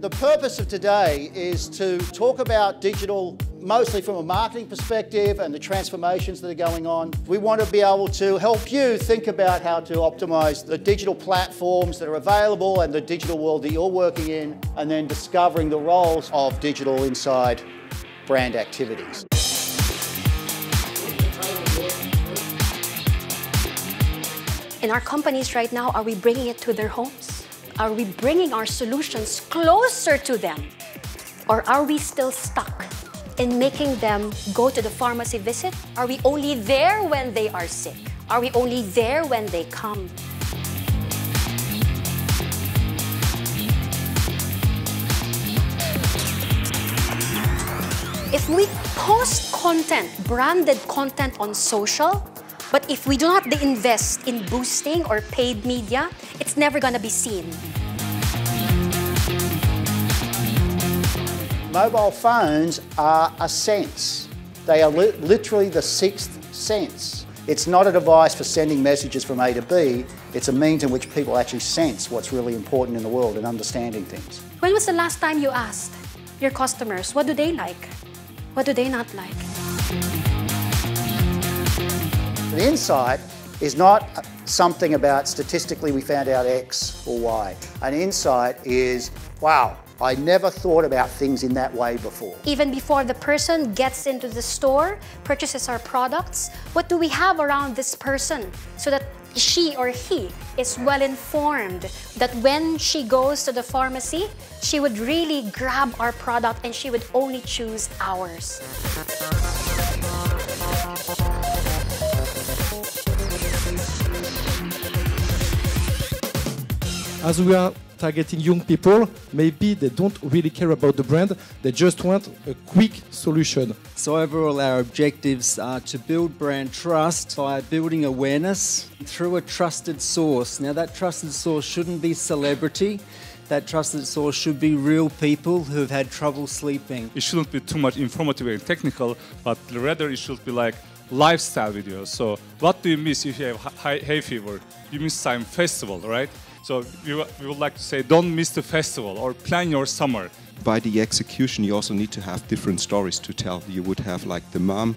The purpose of today is to talk about digital mostly from a marketing perspective and the transformations that are going on. We want to be able to help you think about how to optimize the digital platforms that are available and the digital world that you're working in, and then discovering the roles of digital inside brand activities. In our companies right now, are we bringing it to their homes? Are we bringing our solutions closer to them? Or are we still stuck in making them go to the pharmacy visit? Are we only there when they are sick? Are we only there when they come? If we post content, branded content on social, but if we do not invest in boosting or paid media, it's never going to be seen. Mobile phones are a sense. They are literally the sixth sense. It's not a device for sending messages from A to B. It's a means in which people actually sense what's really important in the world and understanding things. When was the last time you asked your customers, what do they like? What do they not like? The insight is not something about statistically we found out X or Y. An insight is, wow, I never thought about things in that way before. Even before the person gets into the store, purchases our products, what do we have around this person so that she or he is well informed that when she goes to the pharmacy, she would really grab our product and she would only choose ours. As we are targeting young people, maybe they don't really care about the brand, they just want a quick solution. So overall our objectives are to build brand trust by building awareness through a trusted source. Now that trusted source shouldn't be celebrity, that trusted source should be real people who've had trouble sleeping. It shouldn't be too much informative and technical, but rather it should be like lifestyle videos. So what do you miss if you have hay fever? You miss some festival, right? So we would like to say, don't miss the festival or plan your summer. By the execution, you also need to have different stories to tell. You would have like the mom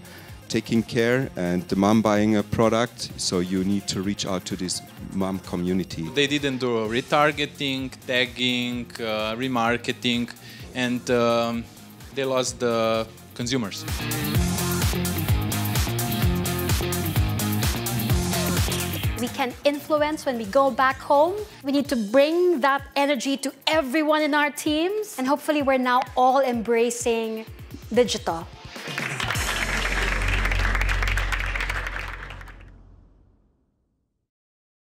taking care and the mom buying a product, so you need to reach out to this mom community. They didn't do retargeting, tagging, remarketing, and they lost the consumers. We can influence when we go back home. We need to bring that energy to everyone in our teams. And hopefully we're now all embracing digital.